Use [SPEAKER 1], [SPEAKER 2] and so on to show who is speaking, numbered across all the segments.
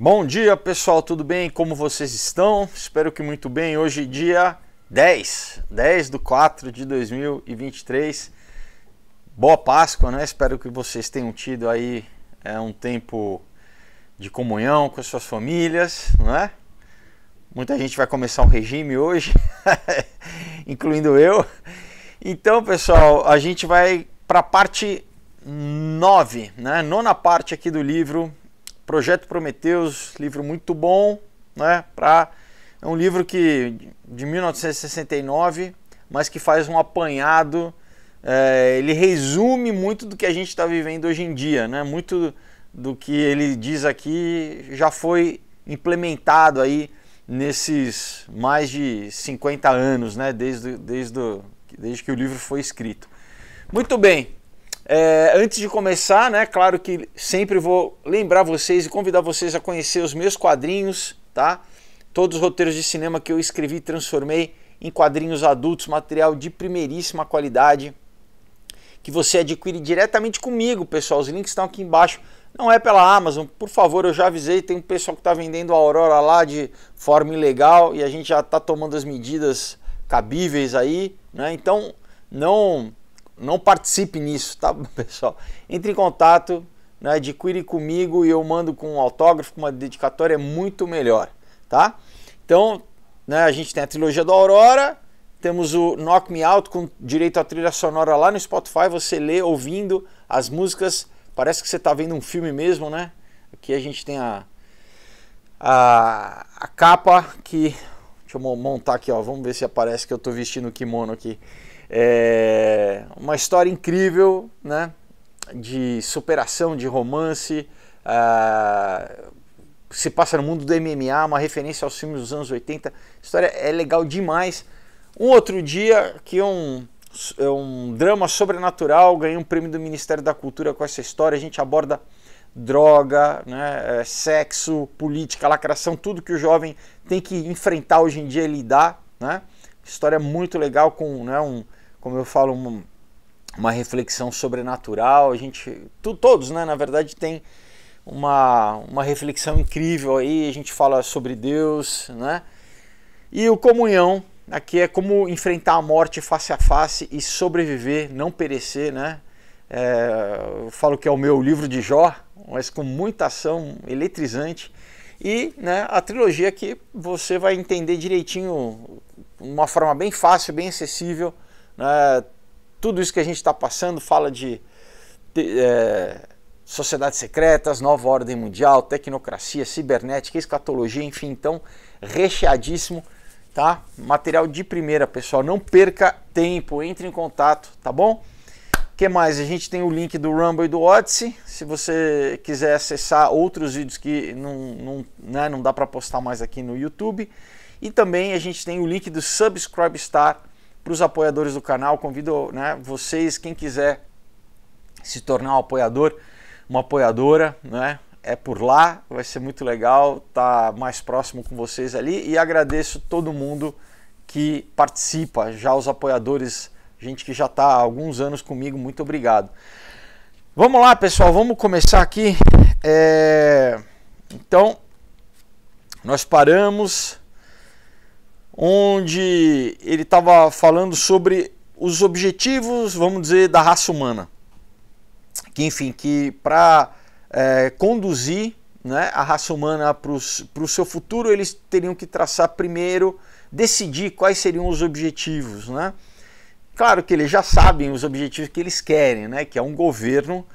[SPEAKER 1] Bom dia, pessoal, tudo bem? Como vocês estão? Espero que muito bem. Hoje dia 10 de 4 de 2023. Boa Páscoa, né? Espero que vocês tenham tido aí um tempo de comunhão com as suas famílias, não é? Muita gente vai começar um regime hoje, incluindo eu. Então, pessoal, a gente vai para a parte 9, né? Nona parte aqui do livro Projeto Prometheus, livro muito bom, né? É um livro de 1969, mas que faz um apanhado, ele resume muito do que a gente está vivendo hoje em dia, né? Muito do que ele diz aqui já foi implementado aí nesses mais de 50 anos, né? Desde que o livro foi escrito. Muito bem. Antes de começar, né, claro que sempre vou lembrar vocês e convidar vocês a conhecer os meus quadrinhos, tá? Todos os roteiros de cinema que eu escrevi e transformei em quadrinhos adultos, material de primeiríssima qualidade, que você adquire diretamente comigo, pessoal. Os links estão aqui embaixo. Não é pela Amazon, por favor, eu já avisei, tem um pessoal que está vendendo a Aurora lá de forma ilegal e a gente já está tomando as medidas cabíveis aí, né? Então, não participe nisso, tá, pessoal? Entre em contato, né, adquire comigo e eu mando com um autógrafo, com uma dedicatória, é muito melhor, tá? Então, né, a gente tem a trilogia da Aurora, temos o Knock Me Out com direito à trilha sonora lá no Spotify, você lê ouvindo as músicas, parece que você está vendo um filme mesmo, né? Aqui a gente tem a capa que... Deixa eu montar aqui, ó, vamos ver se aparece que eu estou vestindo o kimono aqui. Uma história incrível, né, de superação, de romance, se passa no mundo do MMA, uma referência aos filmes dos anos 80, a história é legal demais. Um outro dia, que é um drama sobrenatural, ganhei um prêmio do Ministério da Cultura com essa história, a gente aborda droga, né, sexo, política, lacração, tudo que o jovem tem que enfrentar hoje em dia e lidar, né? História muito legal com, né, como eu falo, uma reflexão sobrenatural. Todos, né, na verdade, tem uma reflexão incrível aí. A gente fala sobre Deus, né? E o Comunhão, aqui é como enfrentar a morte face a face e sobreviver, não perecer, né? Eu falo que é o meu livro de Jó, mas com muita ação, eletrizante. E, né, a trilogia que você vai entender direitinho, de uma forma bem fácil, bem acessível, né? Tudo isso que a gente está passando fala de sociedades secretas, nova ordem mundial, tecnocracia, cibernética, escatologia, enfim, então recheadíssimo, tá? Material de primeira, pessoal, não perca tempo, entre em contato, tá bom? O que mais? A gente tem o link do Rumble e do Odyssey, se você quiser acessar outros vídeos que não dá para postar mais aqui no YouTube. E também a gente tem o link do Subscribe Star para os apoiadores do canal. Convido, né, vocês, quem quiser se tornar um apoiador, uma apoiadora, né, é por lá, vai ser muito legal estar mais próximo com vocês ali. E agradeço todo mundo que participa, já os apoiadores, gente que já está há alguns anos comigo, muito obrigado. Vamos lá, pessoal, vamos começar aqui. Então, nós paramos onde ele estava falando sobre os objetivos, vamos dizer, da raça humana. Que, enfim, que para conduzir, né, a raça humana para o seu futuro, eles teriam que traçar primeiro, decidir quais seriam os objetivos, né? Claro que eles já sabem os objetivos que eles querem, né? Que é um governo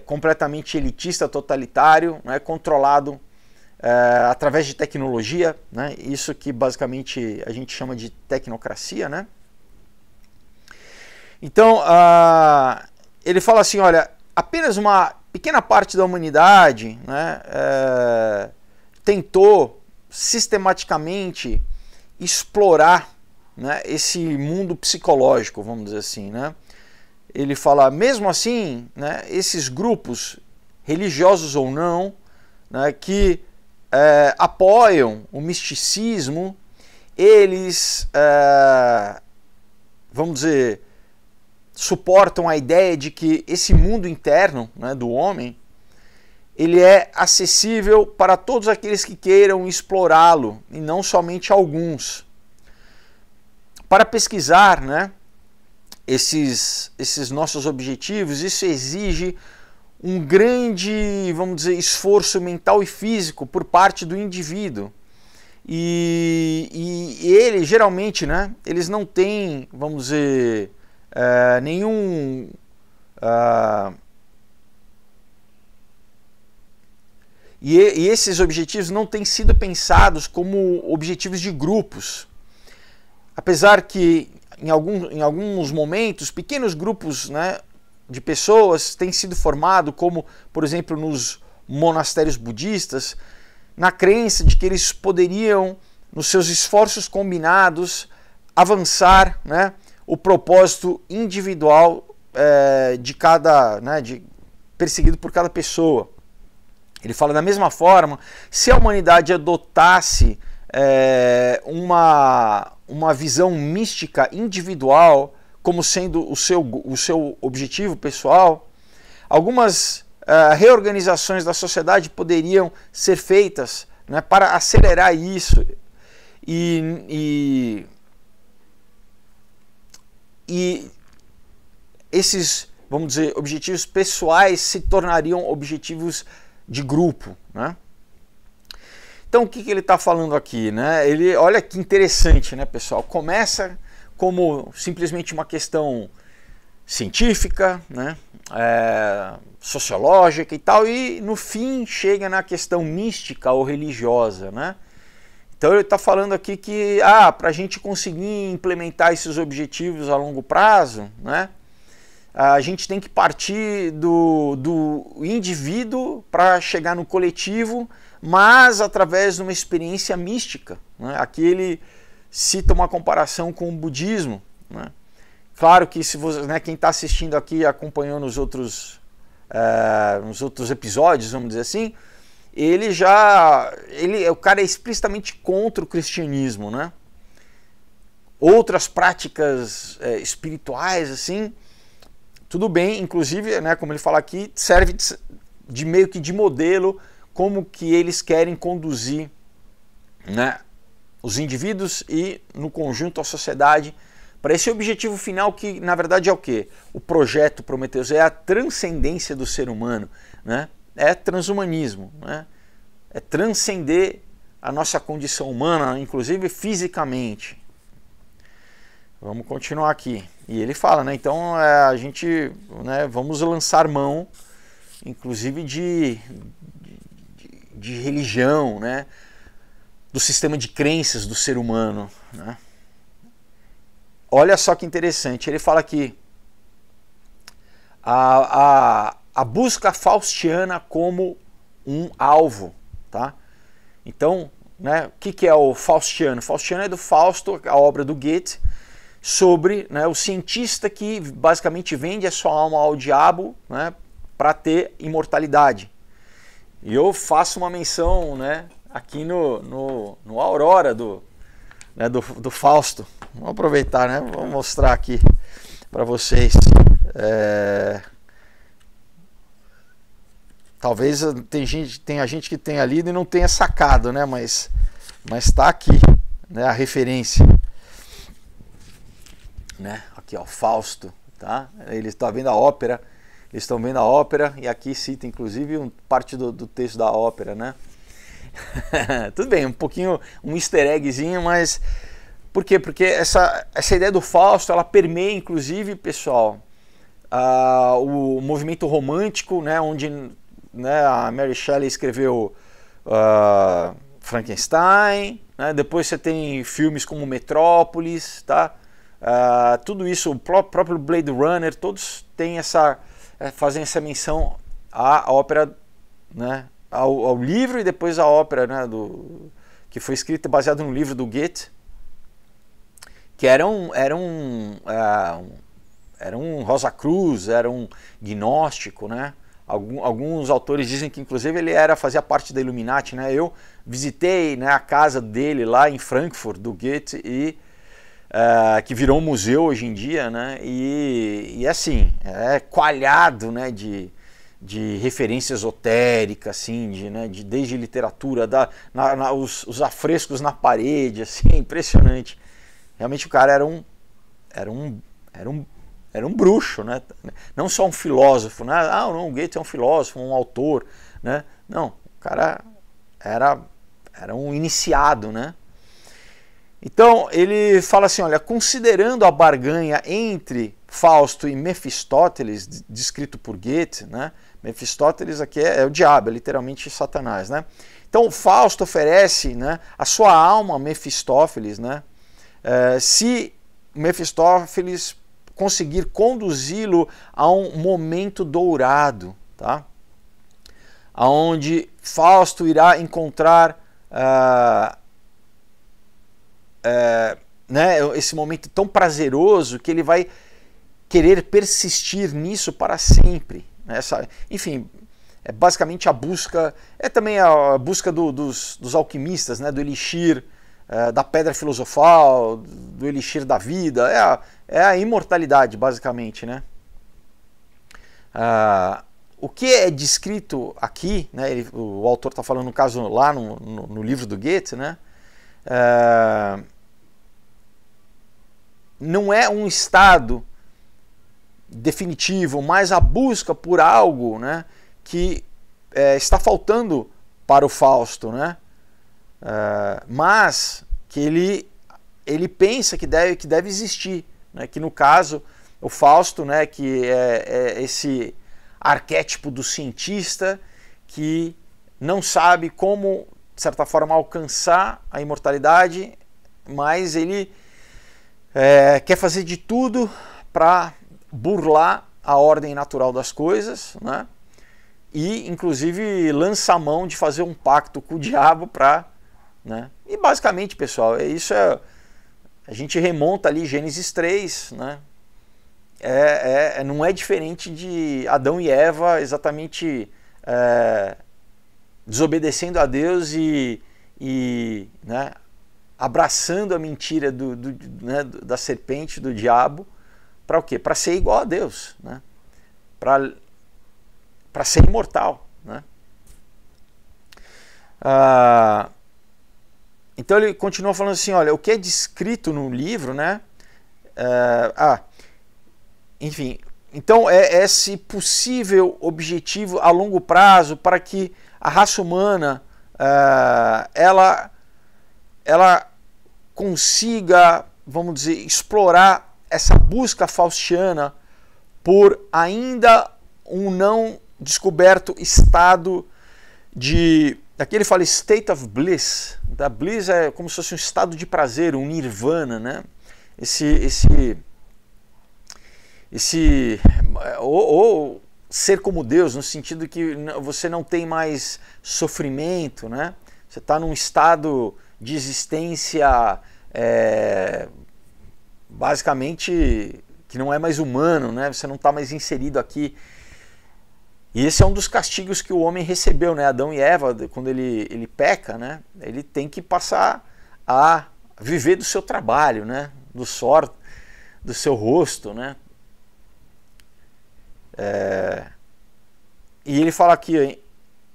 [SPEAKER 1] completamente elitista, totalitário, né? Controlado através de tecnologia, né? Isso que basicamente a gente chama de tecnocracia, né? Então, ele fala assim, olha, apenas uma pequena parte da humanidade, né, tentou sistematicamente explorar, né, esse mundo psicológico, vamos dizer assim, né? Ele fala, mesmo assim, né, esses grupos, religiosos ou não, né, que apoiam o misticismo, eles, vamos dizer, suportam a ideia de que esse mundo interno, né, do homem, ele é acessível para todos aqueles que queiram explorá-lo, e não somente alguns. Para pesquisar, né, esses nossos objetivos, isso exige um grande, vamos dizer, esforço mental e físico por parte do indivíduo. E ele, geralmente, né, eles não têm, vamos dizer, nenhum... E esses objetivos não têm sido pensados como objetivos de grupos. Apesar que, em alguns momentos, pequenos grupos, né, de pessoas têm sido formados, como, por exemplo, nos monastérios budistas, na crença de que eles poderiam, nos seus esforços combinados, avançar, né, o propósito individual de cada, né, perseguido por cada pessoa. Ele fala da mesma forma, se a humanidade adotasse uma visão mística individual como sendo o seu objetivo pessoal, algumas reorganizações da sociedade poderiam ser feitas, né, para acelerar isso e esses, vamos dizer, objetivos pessoais se tornariam objetivos de grupo, né? Então o que ele está falando aqui, né? Olha que interessante, né, pessoal? Começa como simplesmente uma questão científica, né, sociológica e tal, e no fim chega na questão mística ou religiosa, né? Então ele está falando aqui que para a gente conseguir implementar esses objetivos a longo prazo, né, a gente tem que partir do indivíduo para chegar no coletivo, mas através de uma experiência mística, né? Aqui ele cita uma comparação com o budismo, né? Claro que se você, né, quem está assistindo aqui acompanhou nos outros episódios, vamos dizer assim, o cara é explicitamente contra o cristianismo, né? Outras práticas espirituais, assim, tudo bem, inclusive, né, como ele fala aqui, serve de meio que de modelo como que eles querem conduzir, né, os indivíduos e, no conjunto, a sociedade para esse objetivo final que, na verdade, é o quê? O projeto Prometheus é a transcendência do ser humano, né? É transhumanismo, né? É transcender a nossa condição humana, inclusive fisicamente. Vamos continuar aqui. E ele fala, né? Então a gente, né, vamos lançar mão, inclusive de religião, né? Do sistema de crenças do ser humano, né? Olha só que interessante. Ele fala que a busca faustiana como um alvo, tá? Então, né, o que é o faustiano? Faustiano é do Fausto, a obra do Goethe, sobre, né, o cientista que basicamente vende a sua alma ao diabo, né, para ter imortalidade. E eu faço uma menção, né, aqui no Aurora do Fausto. Vamos aproveitar, né? Vou mostrar aqui para vocês. Talvez tenha gente que tenha lido e não tenha sacado, né? Mas está aqui, né, a referência. Né? Aqui, ó, Fausto, tá? Eles estão vendo a ópera, e aqui cita inclusive parte do texto da ópera, né? Tudo bem, um pouquinho, um easter eggzinho, mas por quê? Porque essa ideia do Fausto, ela permeia inclusive, pessoal, o movimento romântico, né, onde, né, a Mary Shelley escreveu Frankenstein, né? Depois você tem filmes como Metrópolis, tá? Tudo isso, o próprio Blade Runner, todos têm fazem essa menção à ópera, né, ao livro e depois à ópera, né, que foi escrita baseado no livro do Goethe, que era um Rosa Cruz, era um gnóstico, né? Alguns autores dizem que inclusive ele fazia parte da Illuminati, né? Eu visitei, né, a casa dele lá em Frankfurt, do Goethe, e que virou um museu hoje em dia, né? E assim, é coalhado, né, de de referência esotérica, assim, desde literatura, os afrescos na parede, assim, impressionante. Realmente o cara era um bruxo, né? Não só um filósofo, né? Ah, não, o Goethe é um filósofo, um autor, né? Não, o cara era um iniciado, né? Então ele fala assim, olha, considerando a barganha entre Fausto e Mefistófeles, descrito por Goethe, né? Mefistófeles aqui é o diabo, é literalmente Satanás, né? Então Fausto oferece, né, a sua alma a Mefistófeles, né? Se Mefistófeles conseguir conduzi-lo a um momento dourado, tá? Onde Fausto irá encontrar né, esse momento tão prazeroso que ele vai querer persistir nisso para sempre. Enfim, é basicamente a busca, é também a busca dos alquimistas, né, do elixir, da pedra filosofal, do elixir da vida, é a imortalidade, basicamente, né? O que é descrito aqui, né, o autor está falando no caso lá no livro do Goethe, né? Não é um estado definitivo, mas a busca por algo, né, que está faltando para o Fausto, né? Mas que ele pensa que deve existir, né? Que no caso o Fausto, né, que é esse arquétipo do cientista que não sabe como, de certa forma, alcançar a imortalidade, mas ele quer fazer de tudo para burlar a ordem natural das coisas, né? E inclusive lança a mão de fazer um pacto com o diabo para, né? E basicamente, pessoal, a gente remonta ali Gênesis 3, né? Não é diferente de Adão e Eva exatamente desobedecendo a Deus e né, abraçando a mentira né, da serpente, do diabo, para o quê? Para ser igual a Deus, né? Para ser imortal, né? Então ele continua falando assim, olha, o que é descrito no livro, né? Enfim, então é esse possível objetivo a longo prazo para que a raça humana ela consiga, vamos dizer, explorar essa busca faustiana por ainda um não descoberto estado aqui ele fala state of bliss. Da bliss é como se fosse um estado de prazer, um nirvana, né? Ou ser como Deus, no sentido que você não tem mais sofrimento, né? Você está num estado de existência basicamente que não é mais humano, né? Você não está mais inserido aqui. E esse é um dos castigos que o homem recebeu, né? Adão e Eva, quando ele peca, né? Ele tem que passar a viver do seu trabalho, né? Do suor do seu rosto, né? E ele fala aqui,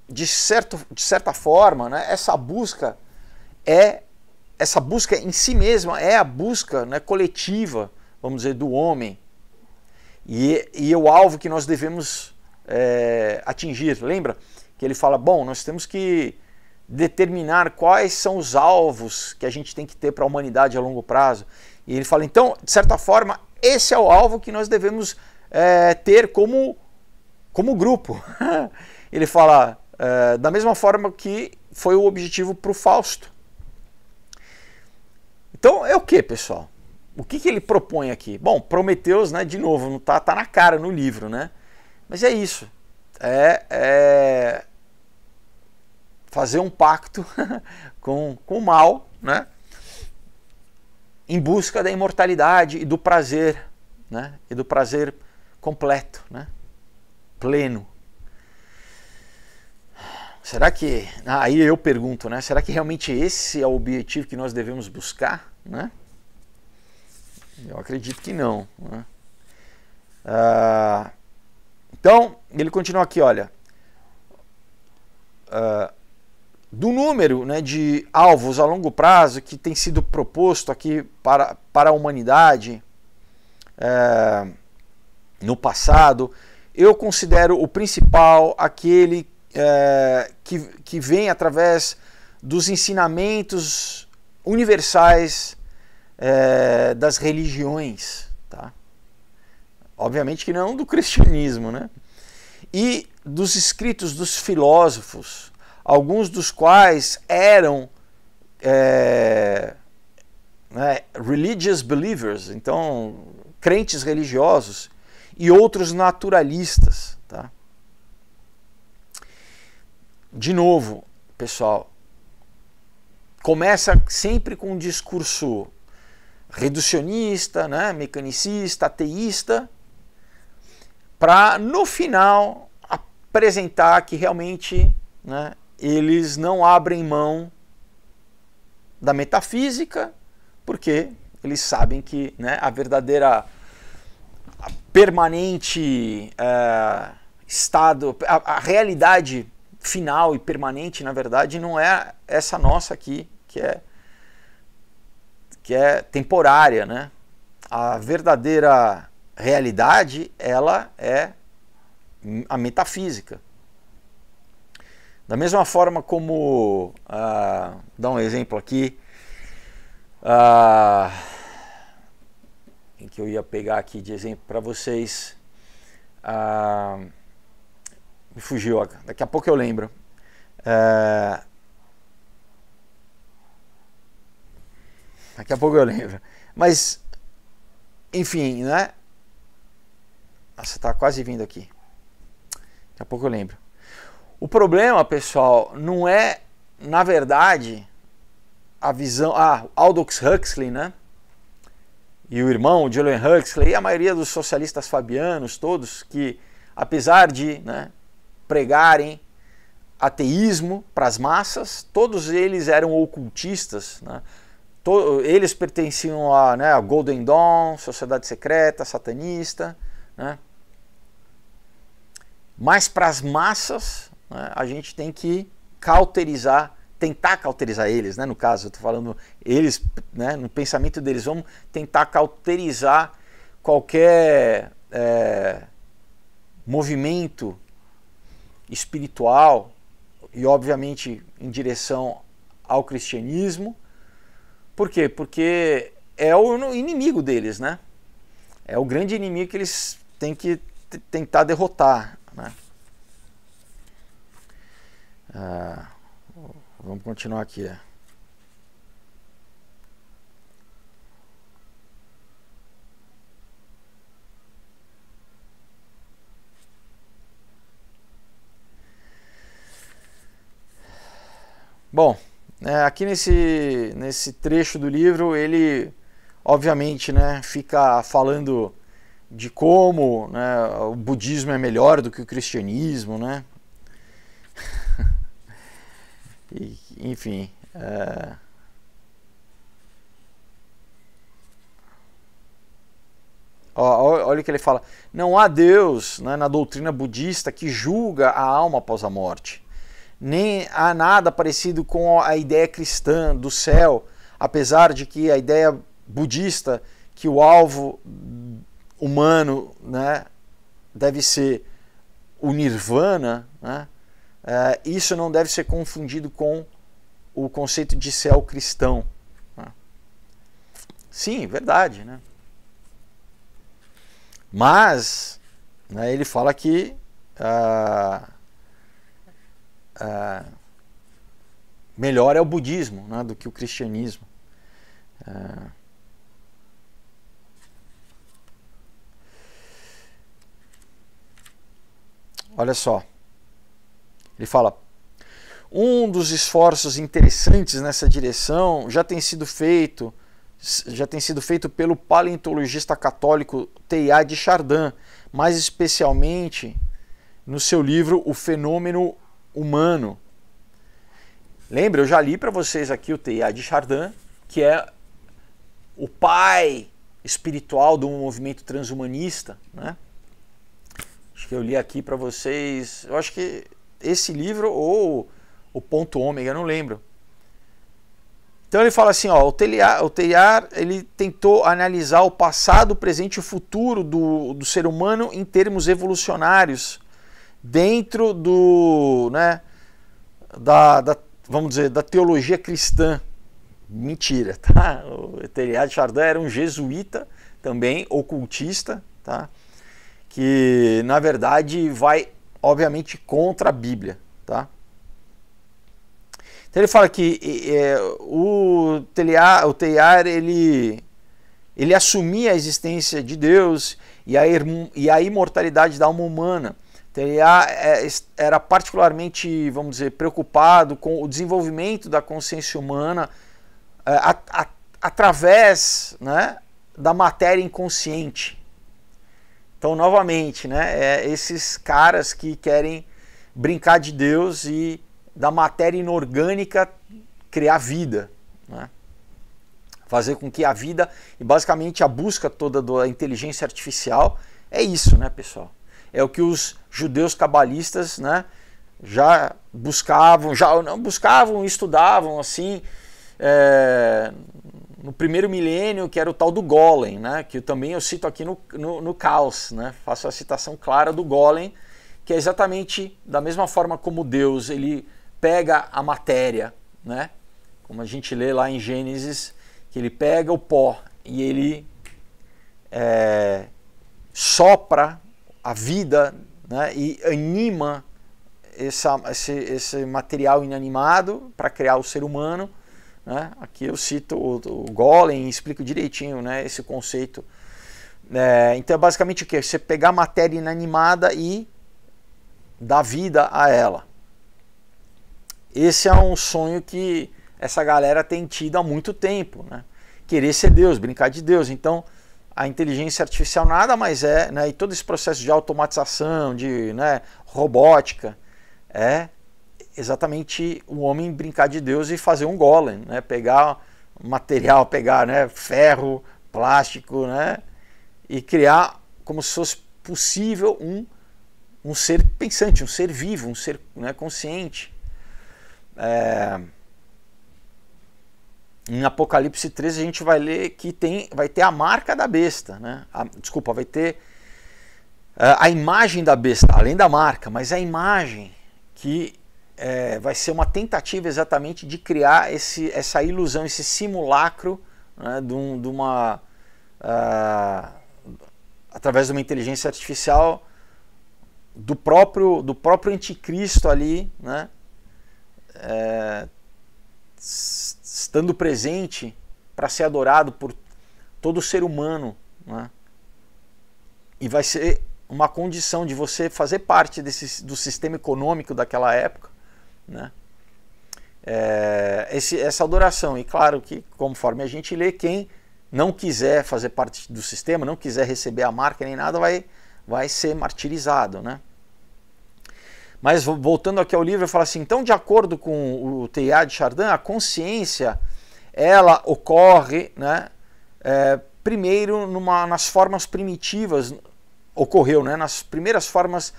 [SPEAKER 1] de certa forma, né? Essa busca em si mesma é a busca, né, coletiva, vamos dizer, do homem. E é o alvo que nós devemos atingir. Lembra que ele fala, bom, nós temos que determinar quais são os alvos que a gente tem que ter para a humanidade a longo prazo. E ele fala, então, de certa forma, esse é o alvo que nós devemos ter como grupo. Ele fala, da mesma forma que foi o objetivo para o Fausto. Então, é o que, pessoal? O que ele propõe aqui? Bom, Prometeus, né, de novo, não tá na cara no livro, né? Mas é isso. Fazer um pacto com o mal, né? Em busca da imortalidade e do prazer, né? E do prazer completo, né? Pleno. Será que... Aí eu pergunto, né? Será que realmente esse é o objetivo que nós devemos buscar, né? Eu acredito que não, né? Então, ele continua aqui, olha, do número, né, de alvos a longo prazo que tem sido proposto aqui para a humanidade no passado, eu considero o principal aquele que vem através dos ensinamentos universais das religiões, tá? Obviamente que não do cristianismo, né? E dos escritos dos filósofos, alguns dos quais eram religious believers, então crentes religiosos, e outros naturalistas, tá? De novo, pessoal, começa sempre com um discurso reducionista, né, mecanicista, ateísta, para no final apresentar que realmente, né, eles não abrem mão da metafísica, porque eles sabem que, né, a verdadeira, permanente estado, a realidade final e permanente, na verdade, não é essa nossa aqui, que é temporária, né? A verdadeira realidade, ela é a metafísica. Da mesma forma como, dar um exemplo aqui, em que eu ia pegar aqui de exemplo para vocês, me fugiu, daqui a pouco eu lembro. Daqui a pouco eu lembro. Mas, enfim, né? Nossa, tá quase vindo aqui. Daqui a pouco eu lembro. O problema, pessoal, não é, na verdade, a visão... Aldous Huxley, né? E o irmão, Julian Huxley, e a maioria dos socialistas fabianos, todos, que, apesar de, né, pregarem ateísmo para as massas, todos eles eram ocultistas, né? Eles pertenciam a Golden Dawn, Sociedade Secreta, satanista, né? Mas para as massas, né, a gente tem que cauterizar, tentar cauterizar eles, né? No caso, eu estou falando eles, né, no pensamento deles, vamos tentar cauterizar qualquer movimento espiritual e, obviamente, em direção ao cristianismo. Por quê? Porque é o inimigo deles, né? É o grande inimigo que eles têm que tentar derrotar, né? Vamos continuar aqui. Bom, aqui nesse trecho do livro, ele obviamente, né, fica falando de como, né, o budismo é melhor do que o cristianismo, né? Enfim, olha o que ele fala. Não há Deus, né, na doutrina budista que julga a alma após a morte. Nem há nada parecido com a ideia cristã do céu, apesar de que a ideia budista, que o alvo humano, né, deve ser o nirvana, né, isso não deve ser confundido com o conceito de céu cristão. Né. Sim, verdade, né? Mas, né, ele fala que melhor é o budismo, né, do que o cristianismo. Olha só, ele fala: um dos esforços interessantes nessa direção já tem sido feito pelo paleontologista católico Teilhard de Chardin, mais especialmente no seu livro O Fenômeno Humano. Lembra, eu já li para vocês aqui o Teilhard de Chardin, que é o pai espiritual do movimento transhumanista, né? Acho que eu li aqui para vocês, eu acho que esse livro ou o Ponto Ômega, eu não lembro. Então ele fala assim, ó, o Teilhard ele tentou analisar o passado, o presente e o futuro do ser humano em termos evolucionários dentro do, né, vamos dizer, da teologia cristã. Mentira, tá? O Teilhard de Chardin era um jesuíta também, ocultista, tá? Que na verdade vai obviamente contra a Bíblia, tá? Então ele fala que o Teilhard ele assumia a existência de Deus e a imortalidade da alma humana. Teilhard era particularmente, vamos dizer, preocupado com o desenvolvimento da consciência humana através, né, da matéria inconsciente. Então, novamente, né, esses caras que querem brincar de Deus e da matéria inorgânica criar vida, né? Fazer com que a vida, e basicamente a busca toda da inteligência artificial, é isso, né, pessoal? É o que os judeus cabalistas, né, já buscavam, estudavam assim, no primeiro milênio, que era o tal do Golem, né, que também eu cito aqui no Caos, né, faço a citação clara do Golem, que é exatamente da mesma forma como Deus, ele pega a matéria, né, como a gente lê lá em Gênesis, que ele pega o pó e ele sopra a vida, né, e anima esse material inanimado para criar o ser humano, né? Aqui eu cito o Golem e explico direitinho, né, esse conceito. Então é basicamente o que? Você pegar matéria inanimada e dar vida a ela. Esse é um sonho que essa galera tem tido há muito tempo, né? Querer ser Deus, brincar de Deus. Então a inteligência artificial nada mais é, né, e todo esse processo de automatização, de, né, robótica, é exatamente o homem brincar de Deus e fazer um golem, né, pegar material, pegar, né, ferro, plástico, né, e criar como se fosse possível um ser pensante, um ser vivo, um ser, né, consciente. Em Apocalipse 13 a gente vai ler que vai ter a marca da besta, né? Vai ter a imagem da besta, além da marca, mas a imagem que vai ser uma tentativa exatamente de criar essa ilusão, esse simulacro, né, através de uma inteligência artificial do próprio anticristo ali, né, estando presente para ser adorado por todo ser humano, né? E vai ser uma condição de você fazer parte do sistema econômico daquela época, né? Essa adoração. E claro que, conforme a gente lê, quem não quiser fazer parte do sistema, não quiser receber a marca nem nada, vai ser martirizado, né? Mas voltando aqui ao livro, eu falo assim, então de acordo com o Teilhard de Chardin, a consciência, ela ocorre, né, primeiro nas formas primitivas, ocorreu, né, nas primeiras formas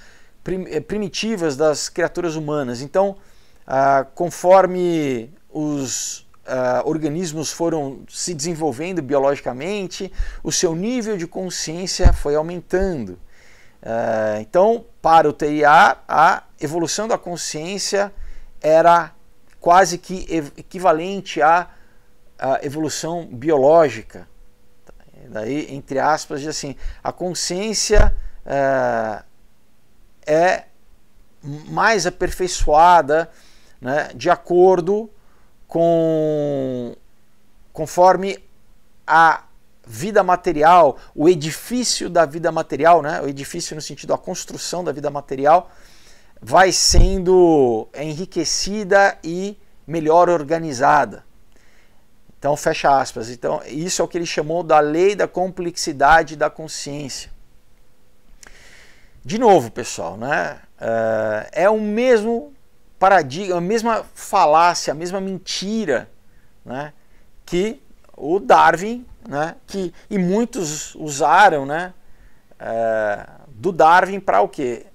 [SPEAKER 1] primitivas das criaturas humanas. Então, conforme os organismos foram se desenvolvendo biologicamente, o seu nível de consciência foi aumentando. Então, para o Teilhard, a evolução da consciência era quase que equivalente à evolução biológica. Daí, entre aspas, diz assim, a consciência é mais aperfeiçoada, né, de acordo conforme a vida material, o edifício da vida material, né, o edifício no sentido da construção da vida material, vai sendo enriquecida e melhor organizada. Então, fecha aspas. Então, isso é o que ele chamou da lei da complexidade da consciência. De novo, pessoal, né, é o mesmo paradigma, a mesma falácia, a mesma mentira, né, que o Darwin, né, e muitos usaram, né, do Darwin para o quê?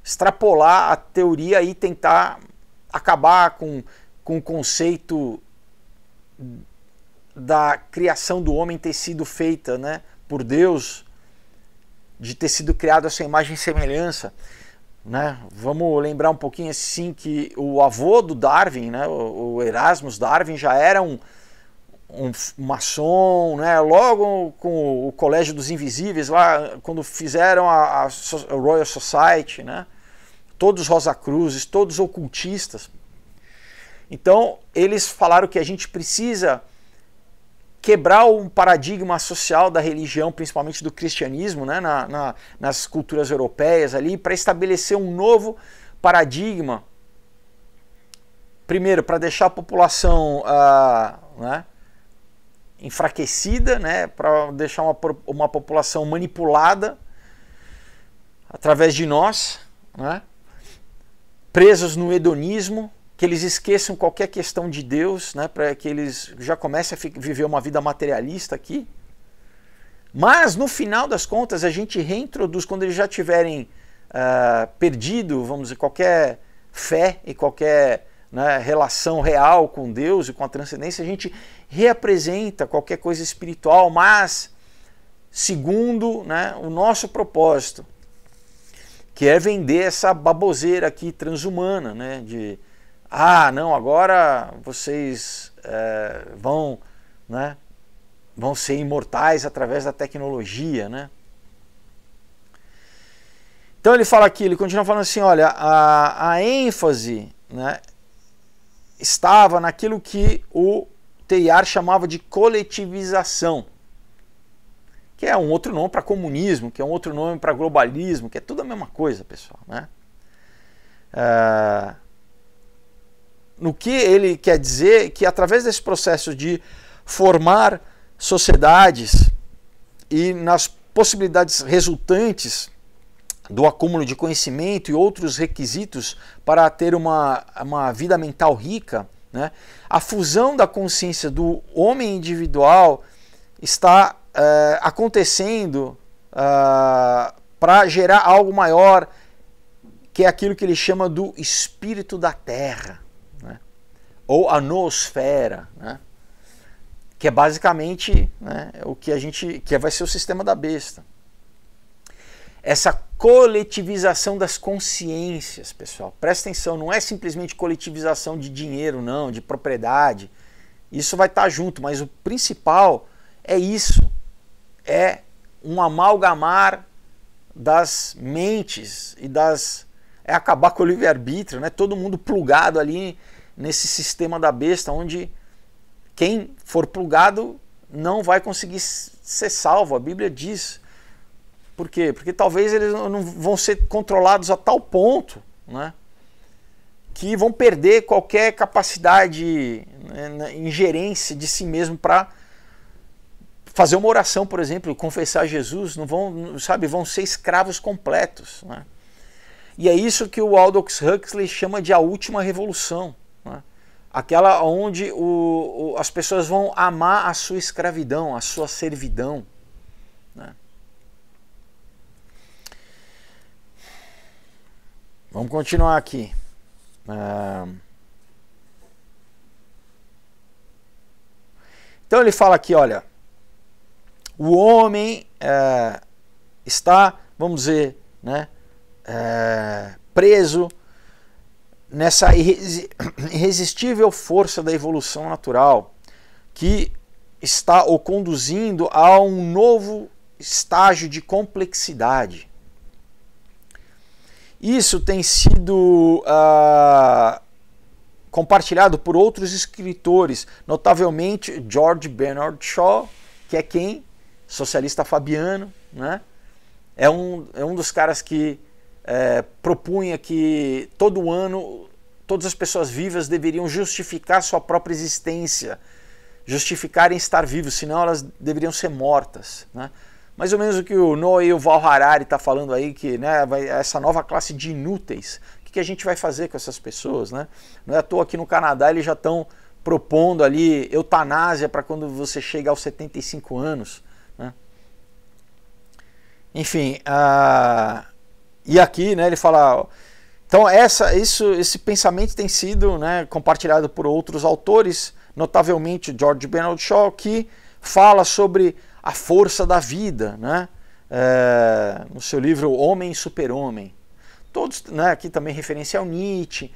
[SPEAKER 1] Extrapolar a teoria e tentar acabar com o conceito da criação do homem ter sido feita, né, por Deus, de ter sido criado a sua imagem e semelhança. Né? Vamos lembrar um pouquinho assim que o avô do Darwin, né, o Erasmus Darwin, já era um maçom, né? Logo com o Colégio dos Invisíveis, lá quando fizeram a Royal Society, né? Todos Rosacruzes, todos ocultistas. Então eles falaram que a gente precisa quebrar um paradigma social da religião, principalmente do cristianismo, né, nas culturas europeias ali, para estabelecer um novo paradigma. Primeiro, para deixar a população né, enfraquecida, né, para deixar uma população manipulada através de nós, né, presos no hedonismo, que eles esqueçam qualquer questão de Deus, né, para que eles já comecem a viver uma vida materialista aqui. Mas, no final das contas, a gente reintroduz, quando eles já tiverem perdido, vamos dizer, qualquer fé e qualquer, né, relação real com Deus e com a transcendência, a gente reapresenta qualquer coisa espiritual, mas segundo, né, o nosso propósito, que é vender essa baboseira aqui transhumana, né, de não, agora vocês vão, né, vão ser imortais através da tecnologia, né? Então ele fala aqui, ele continua falando assim, olha, a ênfase, né, estava naquilo que o Teilhard chamava de coletivização, que é um outro nome para comunismo, que é um outro nome para globalismo, que é tudo a mesma coisa, pessoal, né? No que ele quer dizer que através desse processo de formar sociedades e nas possibilidades resultantes do acúmulo de conhecimento e outros requisitos para ter uma vida mental rica, né, a fusão da consciência do homem individual está acontecendo para gerar algo maior, que é aquilo que ele chama do espírito da Terra, né, ou a noosfera, né, que é basicamente, né, o que vai ser o sistema da besta. Essa coletivização das consciências, pessoal, presta atenção, não é simplesmente coletivização de dinheiro, não, de propriedade, isso vai estar junto, mas o principal é isso, é um amalgamar das mentes e é acabar com o livre-arbítrio, né? Todo mundo plugado ali nesse sistema da besta, onde quem for plugado não vai conseguir ser salvo, a Bíblia diz. Por quê? Porque talvez eles não vão ser controlados a tal ponto, né, que vão perder qualquer capacidade, né, ingerência de si mesmo para fazer uma oração, por exemplo, confessar Jesus, não vão, sabe, vão ser escravos completos, né? E é isso que o Aldous Huxley chama de a última revolução, né? Aquela onde as pessoas vão amar a sua escravidão, a sua servidão, né? Vamos continuar aqui. Então ele fala aqui, olha, o homem está, vamos dizer, né, preso nessa irresistível força da evolução natural que está o conduzindo a um novo estágio de complexidade. Isso tem sido compartilhado por outros escritores, notavelmente George Bernard Shaw, que é quem? Socialista fabiano, né? É um dos caras que propunha que todo ano todas as pessoas vivas deveriam justificar sua própria existência, justificarem estar vivos, senão elas deveriam ser mortas, né? Mais ou menos o que o Noah Yuval Harari está falando aí, que, né, essa nova classe de inúteis, o que a gente vai fazer com essas pessoas, né? Não é à toa aqui no Canadá eles já estão propondo ali eutanásia para quando você chega aos 75 anos, né? Enfim, e aqui, né, ele fala... Então esse pensamento tem sido, né, compartilhado por outros autores, notavelmente o George Bernard Shaw, que fala sobre a força da vida, né, no seu livro Homem e Super-Homem. Todos, né, aqui também referência ao Nietzsche.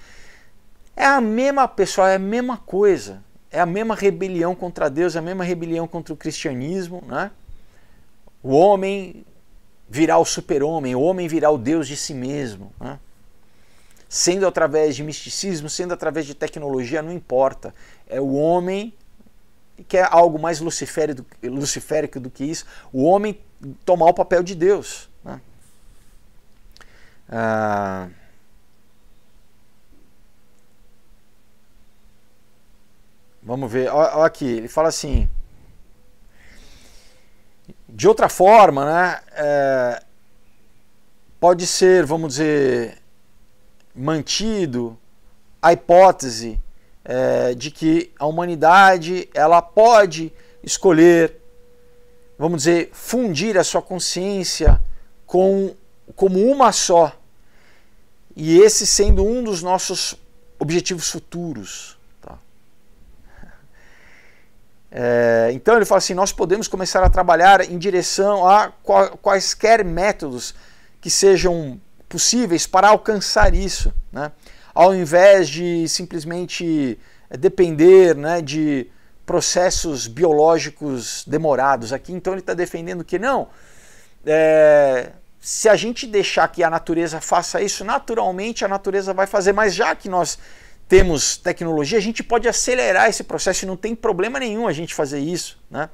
[SPEAKER 1] É a mesma, pessoal, é a mesma coisa. É a mesma rebelião contra Deus, é a mesma rebelião contra o cristianismo, né? O homem virá o super-homem, o homem virá o Deus de si mesmo, né? Sendo através de misticismo, sendo através de tecnologia, não importa. É o homem que é algo mais luciférico do que isso, o homem tomar o papel de Deus, né? Vamos ver, olha aqui, ele fala assim, de outra forma, né, pode ser, vamos dizer, mantido a hipótese de que a humanidade ela pode escolher, vamos dizer, fundir a sua consciência como uma só, e esse sendo um dos nossos objetivos futuros. Então ele fala assim, nós podemos começar a trabalhar em direção a quaisquer métodos que sejam possíveis para alcançar isso, né? Ao invés de simplesmente depender, né, de processos biológicos demorados. Aqui então ele está defendendo que não, se a gente deixar que a natureza faça isso, naturalmente a natureza vai fazer, mas já que nós temos tecnologia, a gente pode acelerar esse processo e não tem problema nenhum a gente fazer isso, né?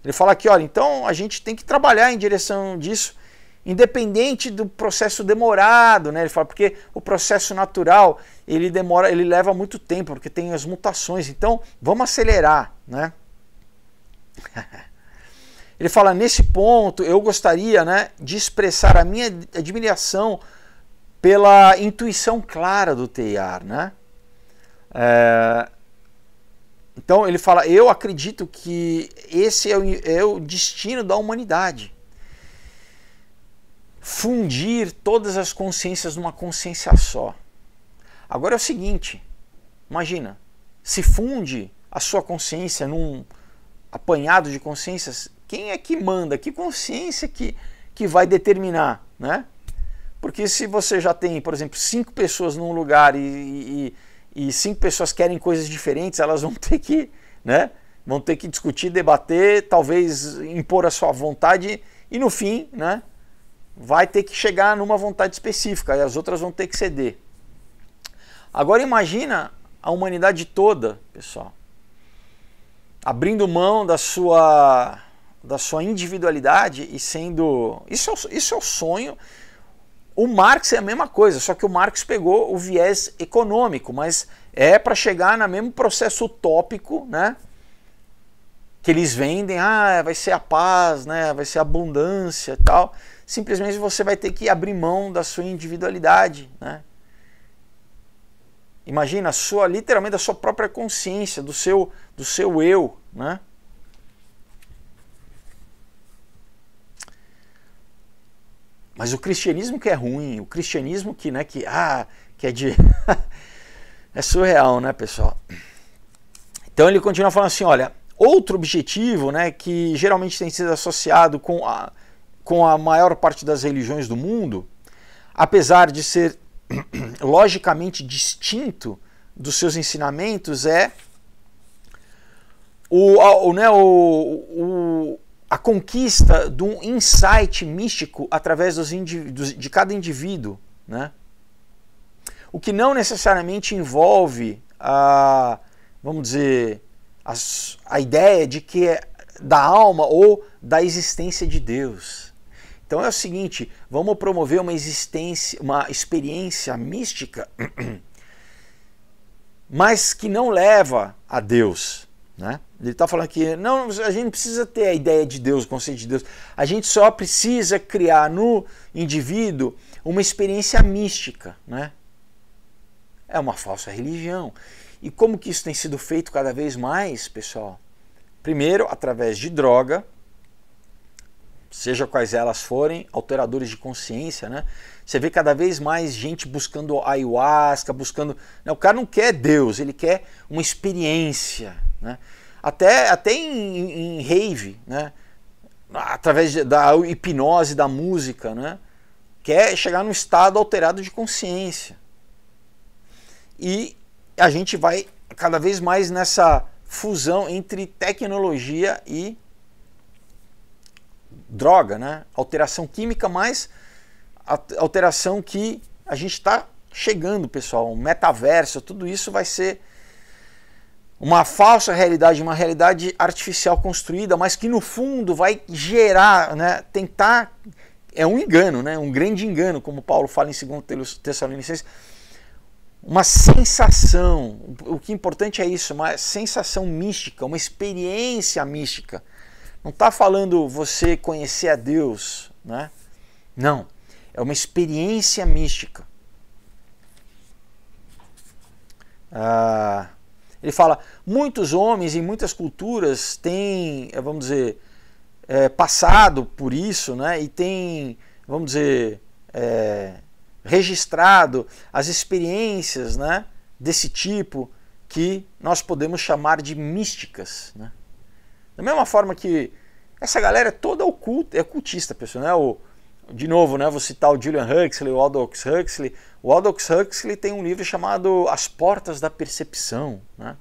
[SPEAKER 1] Ele fala aqui, olha, então a gente tem que trabalhar em direção disso, independente do processo demorado, né? Ele fala, porque o processo natural, ele leva muito tempo, porque tem as mutações, então vamos acelerar, né? Ele fala, nesse ponto, eu gostaria, né, de expressar a minha admiração pela intuição clara do Teilhard, né? Então ele fala, eu acredito que esse é o destino da humanidade. Fundir todas as consciências numa consciência só. Agora é o seguinte, imagina, se funde a sua consciência num apanhado de consciências, quem é que manda? Que consciência que vai determinar, né? Porque se você já tem, por exemplo, 5 pessoas num lugar e 5 pessoas querem coisas diferentes, elas vão ter que, né, vão ter que discutir, debater, talvez impor a sua vontade e no fim, né, vai ter que chegar numa vontade específica e as outras vão ter que ceder. Agora imagina a humanidade toda, pessoal, abrindo mão da sua individualidade e sendo... Isso é o sonho. O Marx é a mesma coisa, só que o Marx pegou o viés econômico, mas é para chegar no mesmo processo utópico, né? Que eles vendem, vai ser a paz, né? Vai ser a abundância e tal. Simplesmente você vai ter que abrir mão da sua individualidade, né? Imagina, literalmente a sua própria consciência, do seu eu, né? Mas o cristianismo que é ruim, o cristianismo que é de... é surreal, né, pessoal? Então ele continua falando assim, olha, outro objetivo, né, que geralmente tem sido associado com a maior parte das religiões do mundo, apesar de ser logicamente distinto dos seus ensinamentos, é a conquista de um insight místico através de cada indivíduo, né? O que não necessariamente envolve vamos dizer, a ideia de que da alma ou da existência de Deus. Então é o seguinte, vamos promover uma experiência mística, mas que não leva a Deus, né? Ele está falando que não, a gente não precisa ter a ideia de Deus, o conceito de Deus. A gente só precisa criar no indivíduo uma experiência mística, né? É uma falsa religião. E como que isso tem sido feito cada vez mais, pessoal? Primeiro, através de droga. seja quais elas forem, alteradores de consciência, né? Você vê cada vez mais gente buscando ayahuasca, buscando... O cara não quer Deus, ele quer uma experiência, né? Até em rave, né? Através da hipnose, da música, né? Quer chegar num estado alterado de consciência. E a gente vai cada vez mais nessa fusão entre tecnologia e droga, né? Alteração química mais alteração que a gente está chegando, pessoal. Um metaverso, tudo isso vai ser uma falsa realidade, uma realidade artificial construída, mas que no fundo vai gerar, né? Tentar... É um engano, né? Um grande engano, como Paulo fala em 2 Tessalonicenses. Uma sensação, o que é importante é isso, uma sensação mística, uma experiência mística. Não está falando você conhecer a Deus, né? Não, é uma experiência mística. Ele fala, muitos homens em muitas culturas têm, vamos dizer, passado por isso, né? E têm, vamos dizer, registrado as experiências, né, desse tipo que nós podemos chamar de místicas, né? Da mesma forma que essa galera é toda ocultista, pessoal, né? De novo, né, vou citar o Julian Huxley, o Aldous Huxley. O Aldous Huxley tem um livro chamado As Portas da Percepção, né?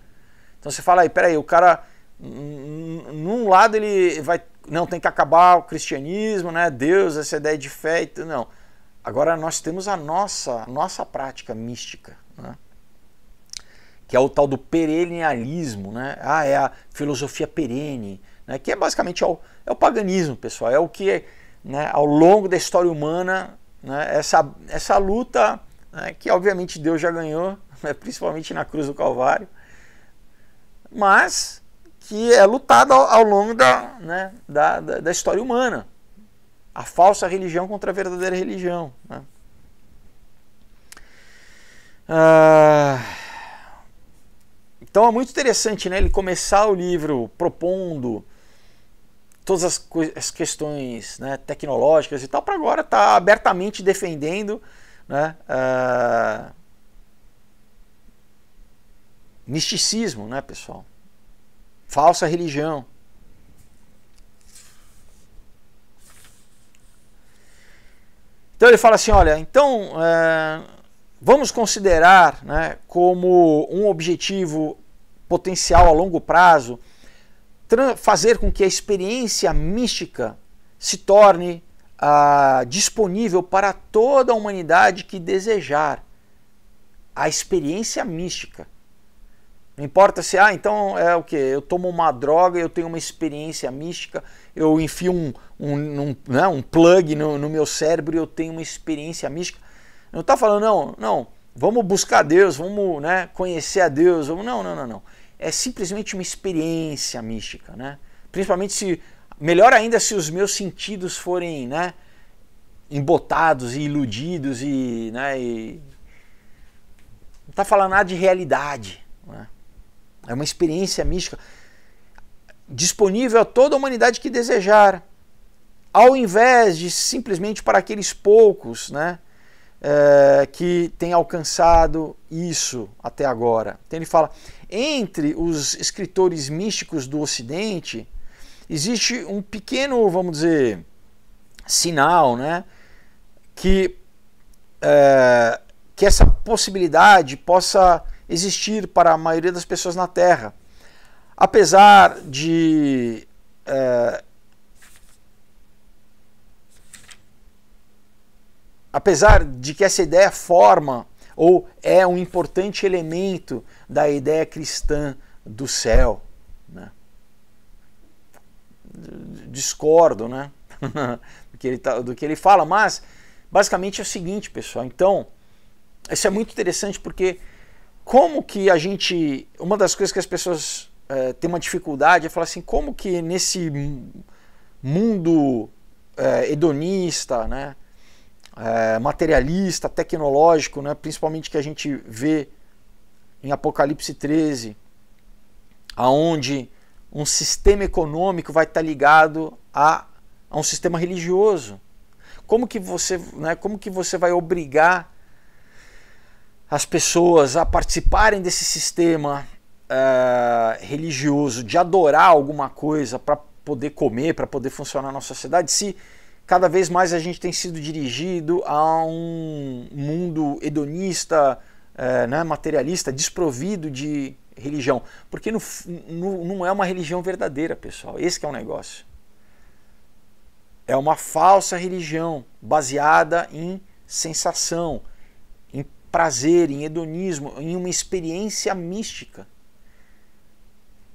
[SPEAKER 1] Então você fala aí, peraí, o cara, num lado ele vai, não, tem que acabar o cristianismo, né, Deus, essa ideia de fé, não. Agora nós temos a nossa prática mística, né? Que é o tal do perennialismo, né? É a filosofia perene, né? Que é basicamente é o paganismo, pessoal. É o que, né, ao longo da história humana, né, essa luta, né, que obviamente Deus já ganhou, né, principalmente na cruz do Calvário, mas que é lutada ao longo né, da história humana. A falsa religião contra a verdadeira religião, né? Então é muito interessante, né, ele começar o livro propondo todas as questões, né, tecnológicas e tal, para agora estar abertamente defendendo, né, misticismo, né, pessoal? Falsa religião. Então ele fala assim, olha, então vamos considerar, né, como um objetivo potencial a longo prazo fazer com que a experiência mística se torne disponível para toda a humanidade que desejar a experiência mística. Não importa se, então é o que? Eu tomo uma droga, eu tenho uma experiência mística, eu enfio um plug no meu cérebro e eu tenho uma experiência mística. Não está falando, não, vamos buscar Deus, vamos, né, conhecer a Deus, não. É simplesmente uma experiência mística, né? Principalmente melhor ainda se os meus sentidos forem, né, embotados e iludidos né, não está falando nada de realidade, né? É uma experiência mística disponível a toda a humanidade que desejar, ao invés de simplesmente para aqueles poucos, né, que têm alcançado isso até agora. Então ele fala, entre os escritores místicos do Ocidente, existe um pequeno, vamos dizer, sinal, né, que essa possibilidade possa existir para a maioria das pessoas na Terra. Apesar de que essa ideia forma ou é um importante elemento da ideia cristã do céu, né? Discordo, né, do que ele fala, mas basicamente é o seguinte, pessoal. Então, isso é muito interessante porque como que a gente... Uma das coisas que as pessoas têm uma dificuldade é falar assim, como que nesse mundo hedonista, né, materialista, tecnológico, né, principalmente que a gente vê em Apocalipse 13, aonde um sistema econômico vai estar ligado a a um sistema religioso. Como que você, né, como que você vai obrigar as pessoas a participarem desse sistema religioso, de adorar alguma coisa para poder comer, para poder funcionar na sociedade, se cada vez mais a gente tem sido dirigido a um mundo hedonista, né, materialista, desprovido de religião? Porque não é uma religião verdadeira, pessoal. Esse que é o negócio. É uma falsa religião baseada em sensação, em prazer, em hedonismo, em uma experiência mística.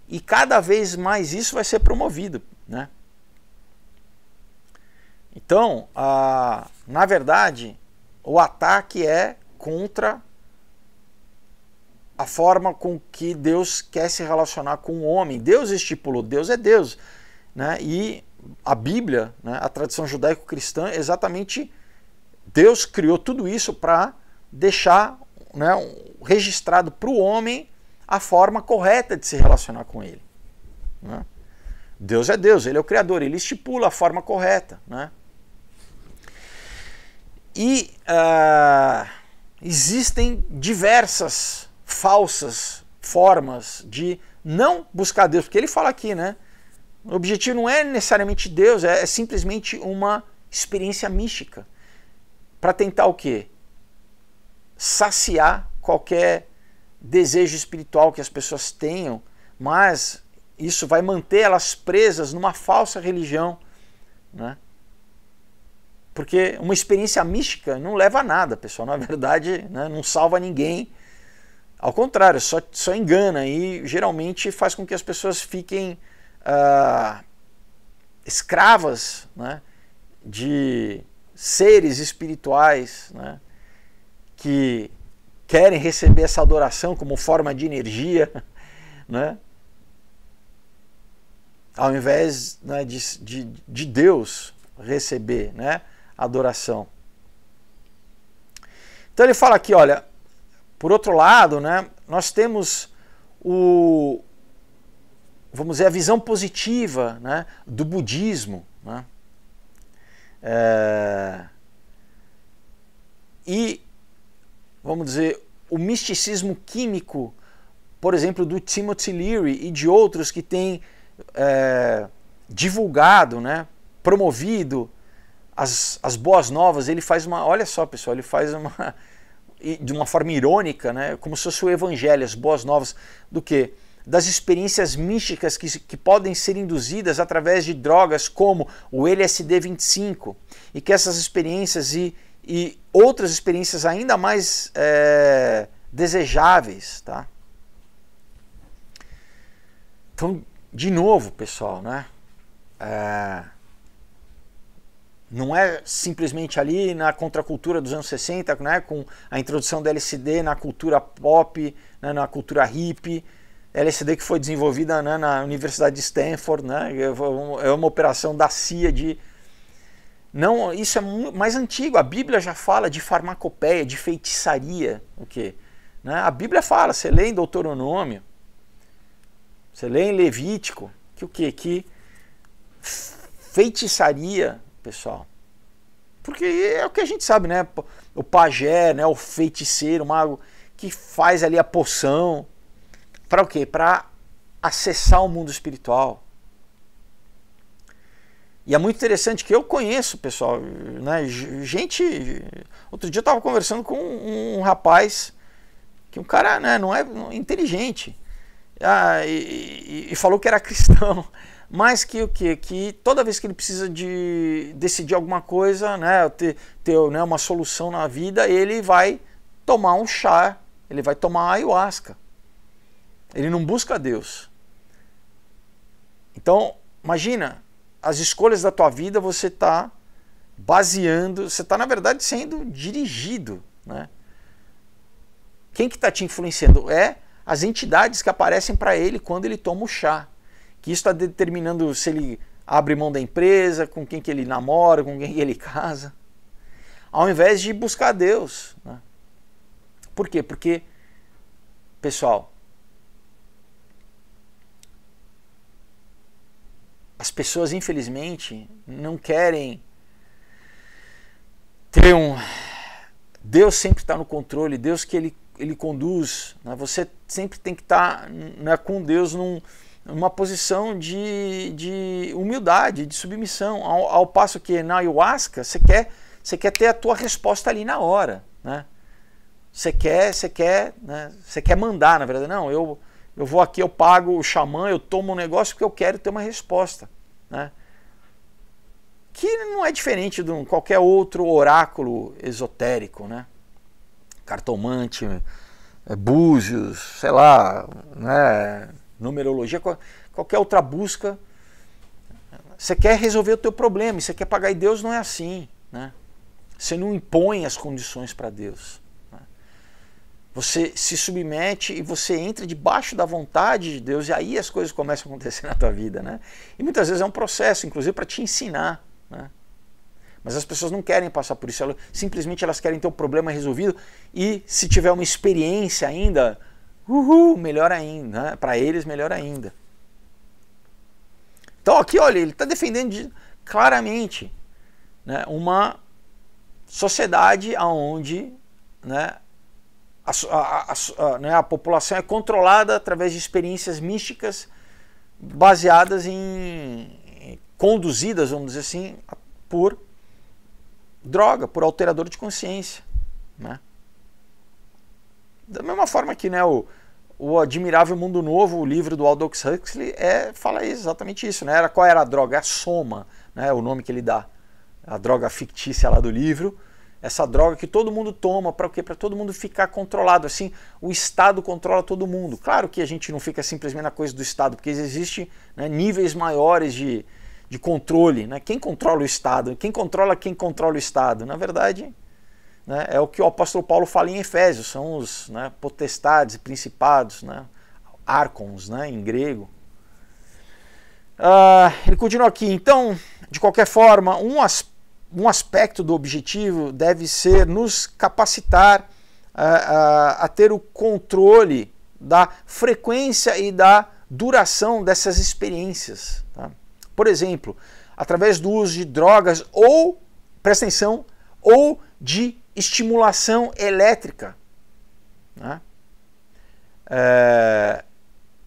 [SPEAKER 1] E cada vez mais isso vai ser promovido, né? Então, na verdade, o ataque é contra a forma com que Deus quer se relacionar com o homem. Deus estipulou, Deus é Deus, né? E a Bíblia, né, a tradição judaico-cristã, exatamente Deus criou tudo isso para deixar, né, registrado para o homem a forma correta de se relacionar com ele, né? Deus é Deus, ele é o Criador, ele estipula a forma correta, né? E existem diversas falsas formas de não buscar Deus, porque ele fala aqui, né? O objetivo não é necessariamente Deus, é simplesmente uma experiência mística para tentar o quê? Saciar qualquer desejo espiritual que as pessoas tenham, mas isso vai manter elas presas numa falsa religião, né? Porque uma experiência mística não leva a nada, pessoal. Na verdade, né, não salva ninguém. Ao contrário, só engana e geralmente faz com que as pessoas fiquem escravas, né, de seres espirituais, né, que querem receber essa adoração como forma de energia, né, ao invés, né, de Deus receber, né, adoração. Então ele fala aqui, olha, por outro lado, né, nós temos vamos dizer, a visão positiva, né, do budismo, né, e, vamos dizer, o misticismo químico, por exemplo, do Timothy Leary e de outros que têm divulgado, né, promovido as boas novas. Ele faz olha só, pessoal, ele faz de uma forma irônica, né, como se fosse o evangelho, as boas novas do quê? Das experiências místicas que podem ser induzidas através de drogas como o LSD-25, e que essas experiências e outras experiências ainda mais desejáveis, tá? Então, de novo, pessoal, né? Não é simplesmente ali na contracultura dos anos 60, né, com a introdução do LSD na cultura pop, né, na cultura hippie, LSD que foi desenvolvida, né, na Universidade de Stanford, né, é uma operação da CIA de... Não, isso é mais antigo, a Bíblia já fala de farmacopeia, de feitiçaria, o quê? Né? A Bíblia fala, você lê em Deuteronômio, você lê em Levítico, que o quê? Que feitiçaria, pessoal, porque é o que a gente sabe, né? O pajé, né? O feiticeiro, o mago que faz ali a poção, para o quê? Para acessar o mundo espiritual. E é muito interessante que eu conheço, pessoal, né? Gente, outro dia eu estava conversando com um rapaz, que um cara, né, não é inteligente, e falou que era cristão. Mas que o quê? Que toda vez que ele precisa de decidir alguma coisa, né, ter né, uma solução na vida, ele vai tomar um chá, ele vai tomar ayahuasca. Ele não busca Deus. Então, imagina, as escolhas da tua vida você está baseando, você está na verdade sendo dirigido, né? Quem que está te influenciando? É as entidades que aparecem para ele quando ele toma o chá. Que isso está determinando se ele abre mão da empresa, com quem que ele namora, com quem que ele casa, ao invés de buscar Deus, né? Por quê? Porque, pessoal, as pessoas, infelizmente, não querem ter um... Deus sempre está no controle, Deus que ele conduz, né? Você sempre tem que estar, né, com Deus numa posição de humildade, de submissão, ao passo que na ayahuasca você quer ter a tua resposta ali na hora, né? Você quer mandar, na verdade. Não, eu vou aqui, eu pago o xamã, eu tomo um negócio porque eu quero ter uma resposta, né? Que não é diferente de qualquer outro oráculo esotérico, né? Cartomante, búzios, sei lá, né? Numerologia, qualquer outra busca. Você quer resolver o teu problema, você quer pagar, e Deus não é assim, né? Você não impõe as condições para Deus. Você se submete e você entra debaixo da vontade de Deus, e aí as coisas começam a acontecer na tua vida, né? E muitas vezes é um processo, inclusive, para te ensinar, né? Mas as pessoas não querem passar por isso, simplesmente elas querem ter o problema resolvido, e se tiver uma experiência ainda, melhor ainda, né? Para eles, melhor ainda. Então aqui, olha, ele está defendendo claramente, né, uma sociedade onde, né, a população é controlada através de experiências místicas baseadas conduzidas, vamos dizer assim, por droga, por alterador de consciência, né? Da mesma forma que, né, o Admirável Mundo Novo, o livro do Aldous Huxley, fala exatamente isso, né? Qual era a droga? A soma, né, o nome que ele dá, a droga fictícia lá do livro. Essa droga que todo mundo toma, para o quê? Para todo mundo ficar controlado, assim, o Estado controla todo mundo. Claro que a gente não fica simplesmente na coisa do Estado, porque existem, né, níveis maiores de controle, né? Quem controla o Estado? Quem controla o Estado? Na verdade, né, é o que o apóstolo Paulo fala em Efésios, são os, né, potestades e principados, né, arcons, né, em grego. Ele continua aqui, então, de qualquer forma, um aspecto do objetivo deve ser nos capacitar a ter o controle da frequência e da duração dessas experiências, tá? Por exemplo, através do uso de drogas ou, presta atenção, ou de estimulação elétrica, né?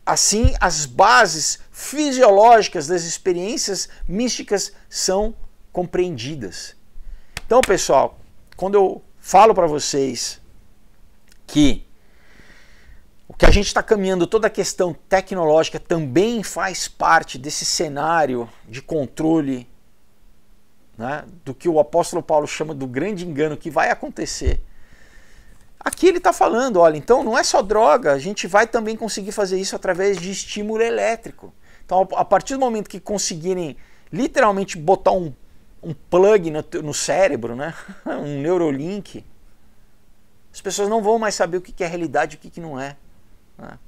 [SPEAKER 1] Assim, as bases fisiológicas das experiências místicas são compreendidas. Então, pessoal, quando eu falo para vocês que o que a gente está caminhando, toda a questão tecnológica também faz parte desse cenário de controle, né, do que o apóstolo Paulo chama do grande engano que vai acontecer. Aqui ele está falando, olha, então não é só droga, a gente vai também conseguir fazer isso através de estímulo elétrico. Então, a partir do momento que conseguirem literalmente botar um plug no cérebro, né, um neurolink, as pessoas não vão mais saber o que é realidade e o que não é, né?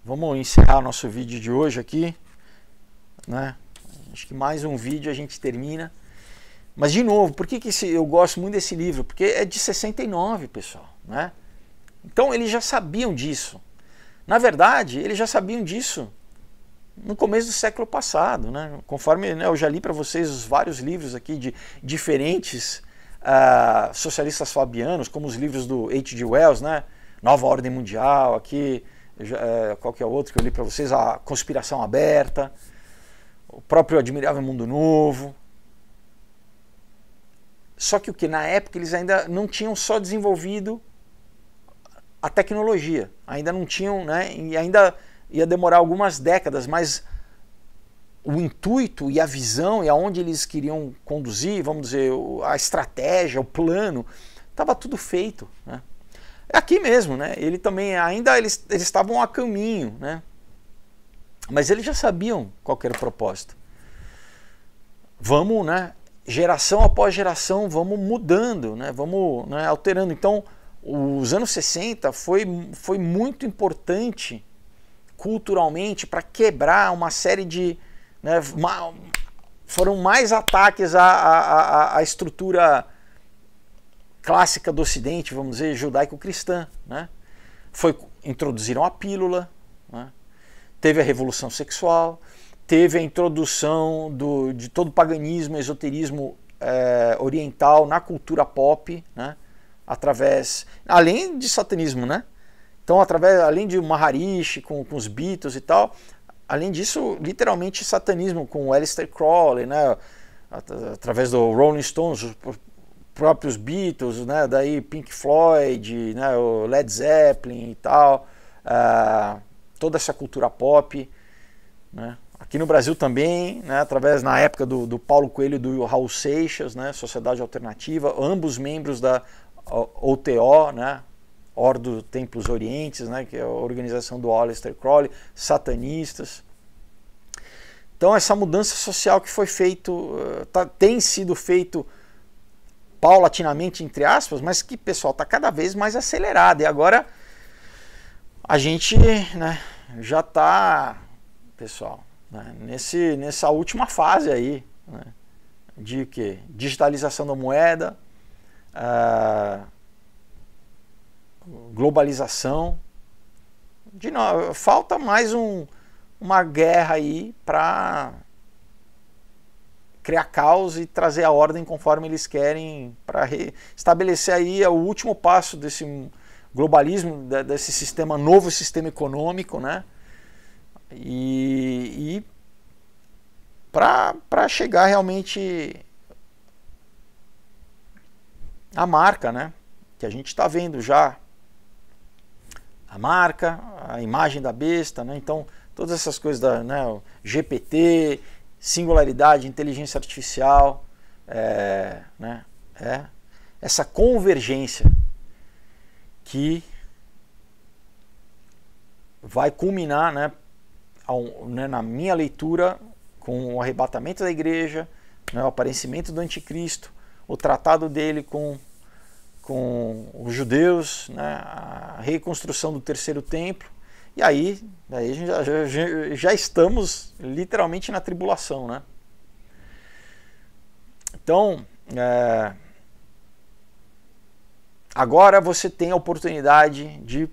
[SPEAKER 1] Vamos encerrar nosso vídeo de hoje aqui, né? Acho que mais um vídeo a gente termina. Mas, de novo, por que eu gosto muito desse livro? Porque é de 69, pessoal, né? Então eles já sabiam disso. Na verdade, eles já sabiam disso no começo do século passado, né? Conforme, né, eu já li para vocês os vários livros aqui de diferentes socialistas fabianos, como os livros do H.G. Wells, né? Nova Ordem Mundial, aqui, qual que é o outro que eu li para vocês? A Conspiração Aberta, o próprio Admirável Mundo Novo. Só que o que? Na época eles ainda não tinham só desenvolvido a tecnologia, ainda não tinham, né, e ainda ia demorar algumas décadas, mas o intuito e a visão e aonde eles queriam conduzir, vamos dizer, a estratégia, o plano, estava tudo feito, né? Aqui mesmo, né? Ele também, ainda eles estavam a caminho, né? Mas eles já sabiam qual que era o propósito. Vamos, né, geração após geração, vamos mudando, né? Vamos, né, alterando. Então, os anos 60 foi muito importante culturalmente para quebrar uma série de, né, foram mais ataques à estrutura clássica do Ocidente, vamos dizer, judaico-cristã, né? Introduziram a pílula, né? Teve a revolução sexual, teve a introdução de todo o paganismo, esoterismo oriental na cultura pop, né? Além de satanismo, né? Então, além de Maharishi com os Beatles e tal, além disso, literalmente satanismo com o Aleister Crowley, né? Através do Rolling Stones, os próprios Beatles, né? Daí Pink Floyd, né? O Led Zeppelin e tal, toda essa cultura pop, né? Aqui no Brasil também, né? Através, na época do Paulo Coelho e do Raul Seixas, né? Sociedade Alternativa, ambos membros da OTO, né? Ordo Templos Orientes, né? Que é a organização do Aleister Crowley, satanistas. Então essa mudança social que foi feito, tem sido feito paulatinamente, entre aspas, mas que, pessoal, está cada vez mais acelerada. E agora a gente, né, já está, pessoal, né, nessa última fase aí, né, de quê? Digitalização da moeda, globalização. De novo, falta mais uma guerra aí para criar caos e trazer a ordem conforme eles querem, para estabelecer aí o último passo desse globalismo, desse novo sistema econômico, né? E para chegar realmente à marca, né? Que a gente está vendo já. A marca, a imagem da besta, né? Então, todas essas coisas né, o GPT, singularidade, inteligência artificial, né, essa convergência que vai culminar, né, na minha leitura, com o arrebatamento da igreja, né, o aparecimento do anticristo, o tratado dele com os judeus, né, a reconstrução do terceiro templo, e aí a gente já estamos literalmente na tribulação, né? Então, agora você tem a oportunidade de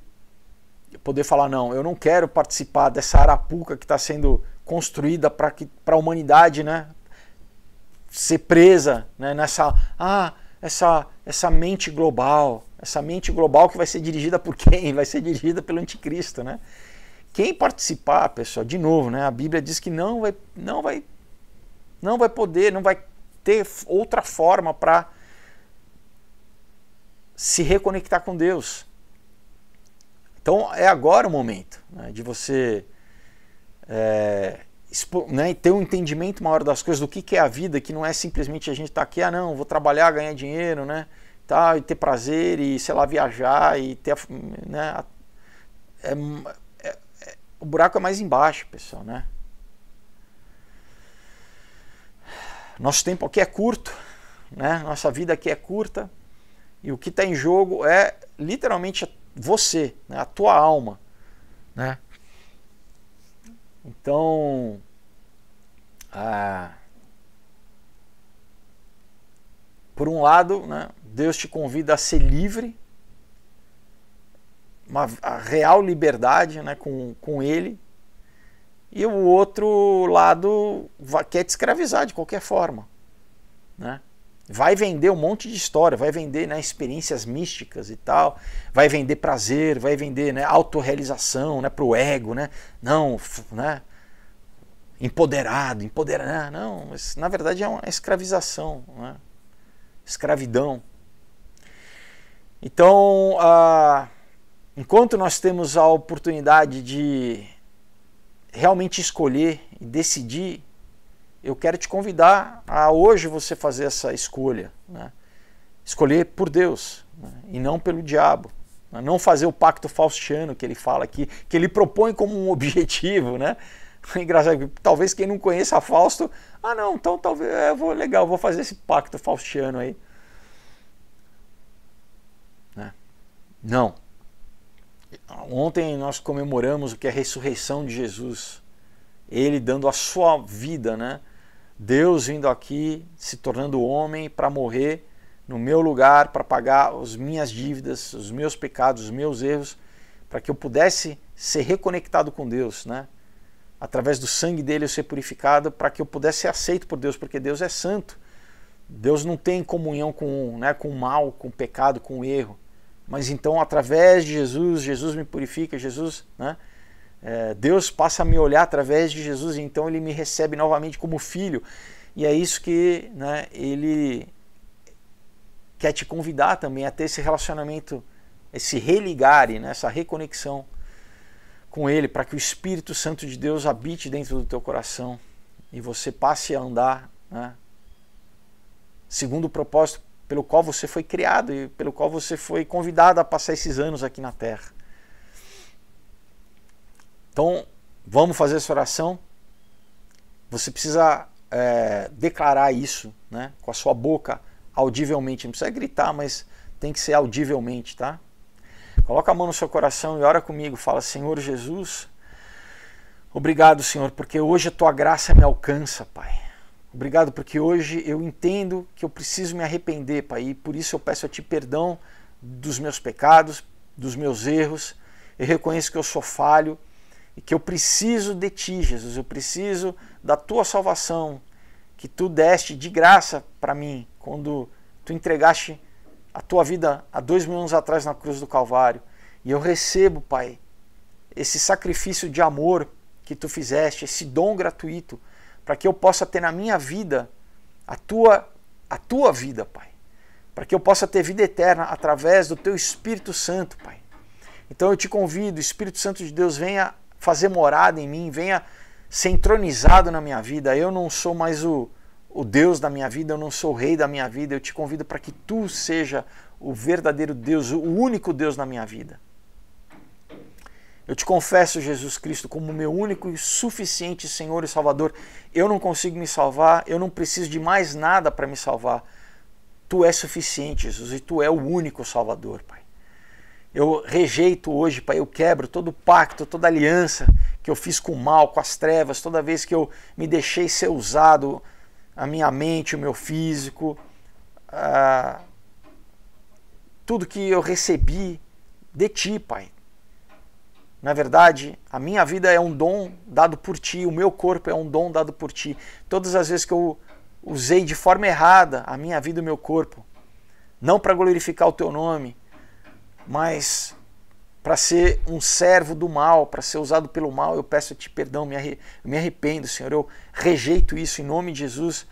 [SPEAKER 1] poder falar, não, eu não quero participar dessa arapuca que está sendo construída para a humanidade, né, ser presa, né, essa mente global, que vai ser dirigida por quem? Vai ser dirigida pelo anticristo, né? Quem participar, pessoal, de novo, né? A Bíblia diz que não vai ter outra forma para se reconectar com Deus. Então é agora o momento, né, de você né, ter um entendimento maior das coisas, do que é a vida, que não é simplesmente a gente estar aqui, não, vou trabalhar, ganhar dinheiro, né, tá, e ter prazer, e sei lá, viajar, e ter, né, o buraco é mais embaixo, pessoal, né. Nosso tempo aqui é curto, né, nossa vida aqui é curta, e o que está em jogo é literalmente você, né, a tua alma, né. Então, por um lado, né, Deus te convida a ser livre, a real liberdade, né, com Ele, e o outro lado quer te escravizar de qualquer forma, né? Vai vender um monte de história, vai vender, né, experiências místicas e tal, vai vender prazer, vai vender, né, autorrealização, né, pro ego, né, não, né, empoderado, não, mas na verdade é uma escravização, né, escravidão. Então, enquanto nós temos a oportunidade de realmente escolher e decidir, eu quero te convidar a hoje você fazer essa escolha, né? Escolher por Deus, né, e não pelo diabo, né? Não fazer o pacto faustiano que ele fala aqui, que ele propõe como um objetivo, né? Engraçado, talvez quem não conheça Fausto, não, então talvez vou fazer esse pacto faustiano aí, né? Não. Ontem nós comemoramos o que é a ressurreição de Jesus, ele dando a sua vida, né? Deus vindo aqui, se tornando homem para morrer no meu lugar para pagar as minhas dívidas, os meus pecados, os meus erros, para que eu pudesse ser reconectado com Deus, né? Através do sangue dele eu ser purificado, para que eu pudesse ser aceito por Deus, porque Deus é santo. Deus não tem comunhão com o mal, com o pecado, com o erro. Mas então, através de Jesus, Jesus me purifica, Jesus, né? Deus passa a me olhar através de Jesus, e então ele me recebe novamente como filho. E é isso que, né, ele quer te convidar também a ter esse relacionamento, esse religare, né, essa reconexão com ele, para que o Espírito Santo de Deus habite dentro do teu coração e você passe a andar, né, segundo o propósito pelo qual você foi criado e pelo qual você foi convidado a passar esses anos aqui na Terra. Então, vamos fazer essa oração. Você precisa declarar isso, né, com a sua boca, audivelmente. Não precisa gritar, mas tem que ser audivelmente, tá? Coloca a mão no seu coração e ora comigo. Fala: Senhor Jesus, obrigado, Senhor, porque hoje a tua graça me alcança, Pai. Obrigado porque hoje eu entendo que eu preciso me arrepender, Pai, e por isso eu peço a Ti perdão dos meus pecados, dos meus erros. Eu reconheço que eu sou falho e que eu preciso de Ti, Jesus. Eu preciso da Tua salvação, que Tu deste de graça para mim, quando Tu entregaste a Tua vida há 2000 anos atrás na cruz do Calvário. E eu recebo, Pai, esse sacrifício de amor que Tu fizeste, esse dom gratuito, para que eu possa ter na minha vida a tua vida, Pai. Para que eu possa ter vida eterna através do Teu Espírito Santo, Pai. Então eu te convido, Espírito Santo de Deus, venha fazer morada em mim, venha ser entronizado na minha vida. Eu não sou mais o Deus da minha vida, eu não sou o rei da minha vida. Eu te convido para que Tu seja o verdadeiro Deus, o único Deus na minha vida. Eu te confesso, Jesus Cristo, como meu único e suficiente Senhor e Salvador. Eu não consigo me salvar, eu não preciso de mais nada para me salvar. Tu és suficiente, Jesus, e Tu é o único Salvador, Pai. Eu rejeito hoje, Pai, eu quebro todo o pacto, toda aliança que eu fiz com o mal, com as trevas, toda vez que eu me deixei ser usado, a minha mente, o meu físico, tudo que eu recebi de Ti, Pai. Na verdade, a minha vida é um dom dado por Ti, o meu corpo é um dom dado por Ti. Todas as vezes que eu usei de forma errada a minha vida e o meu corpo, não para glorificar o Teu nome, mas para ser um servo do mal, para ser usado pelo mal, eu peço a Ti perdão, me arrependo, Senhor. Eu rejeito isso em nome de Jesus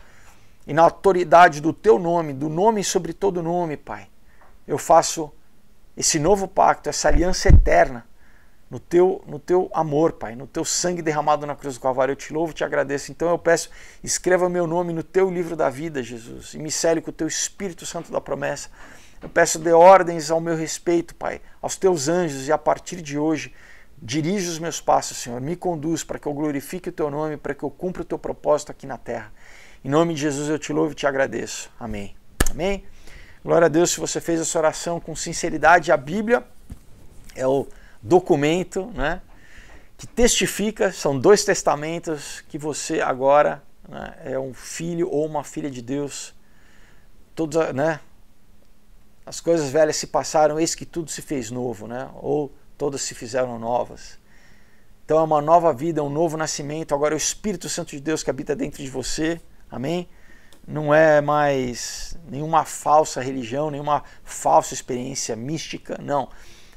[SPEAKER 1] e na autoridade do Teu nome, do nome sobre todo nome, Pai. Eu faço esse novo pacto, essa aliança eterna, no teu amor, Pai, no Teu sangue derramado na cruz do Calvário. Eu Te louvo e Te agradeço. Então eu peço, escreva meu nome no Teu livro da vida, Jesus, e me cele com o Teu Espírito Santo da promessa. Eu peço, dê ordens ao meu respeito, Pai, aos Teus anjos, e a partir de hoje, dirige os meus passos, Senhor. Me conduz para que eu glorifique o Teu nome, para que eu cumpra o Teu propósito aqui na terra. Em nome de Jesus eu Te louvo e Te agradeço. Amém. Amém. Glória a Deus. Se você fez essa oração com sinceridade, a Bíblia é o documento, né, que testifica, são 2 testamentos, que você agora, né, é um filho ou uma filha de Deus. Todos, né, as coisas velhas se passaram, eis que tudo se fez novo, né, ou todas se fizeram novas. Então é uma nova vida, um novo nascimento. Agora é o Espírito Santo de Deus que habita dentro de você. Amém? Não é mais nenhuma falsa religião, nenhuma falsa experiência mística, não.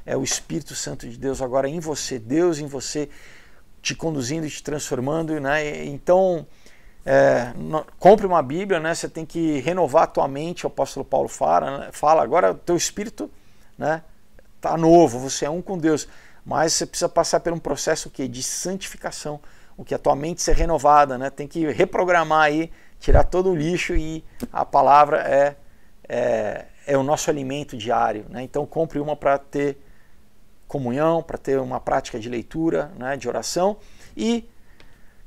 [SPEAKER 1] É o Espírito Santo de Deus agora em você, Deus em você, te conduzindo e te transformando, né? Então, compre uma Bíblia, né? Você tem que renovar a tua mente, o apóstolo Paulo fala agora o teu espírito, né, tá novo, você é um com Deus, mas você precisa passar por um processo de santificação, o que a tua mente ser renovada, né? Tem que reprogramar aí, tirar todo o lixo, e a palavra é o nosso alimento diário, né? Então compre uma para ter comunhão, para ter uma prática de leitura, né, de oração. E,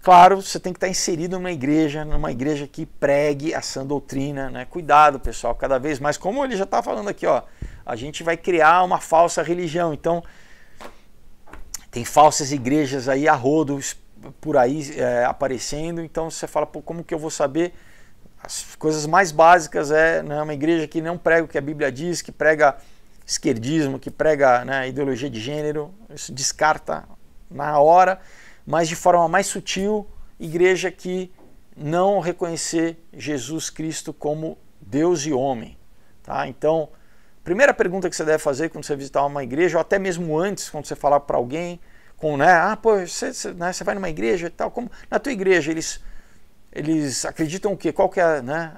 [SPEAKER 1] claro, você tem que estar inserido numa igreja que pregue a sã doutrina, né? Cuidado, pessoal, cada vez mais, como ele já está falando aqui, ó, a gente vai criar uma falsa religião. Então, tem falsas igrejas aí a rodo por aí aparecendo. Então você fala, pô, como que eu vou saber? as coisas mais básicas é, né, uma igreja que não prega o que a Bíblia diz, que prega esquerdismo, que prega, né, ideologia de gênero, isso descarta na hora, mas de forma mais sutil, igreja que não reconhecer Jesus Cristo como Deus e homem. Tá? Então, primeira pergunta que você deve fazer quando você visitar uma igreja, ou até mesmo antes, quando você falar para alguém, com, né, você vai numa igreja e tal, como na tua igreja eles acreditam o quê? Qual que é, né,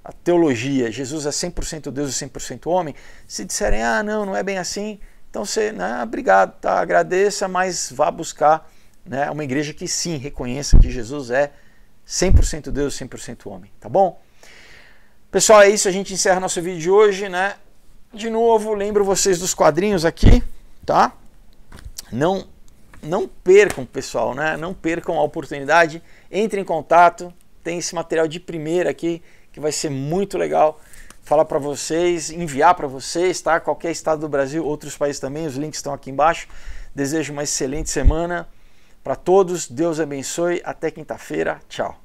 [SPEAKER 1] a teologia? Jesus é 100% Deus e 100% homem? Se disserem, não é bem assim, então você, né, obrigado, tá, agradeça, mas vá buscar, né, uma igreja que sim, reconheça que Jesus é 100% Deus e 100% homem, tá bom? Pessoal, é isso, a gente encerra nosso vídeo de hoje, né? De novo, lembro vocês dos quadrinhos aqui, tá? Não percam, pessoal, né? Não percam a oportunidade, entrem em contato, tem esse material de primeira aqui, que vai ser muito legal falar para vocês, enviar para vocês, tá? Qualquer estado do Brasil, outros países também, os links estão aqui embaixo. Desejo uma excelente semana para todos, Deus abençoe, até quinta-feira, tchau.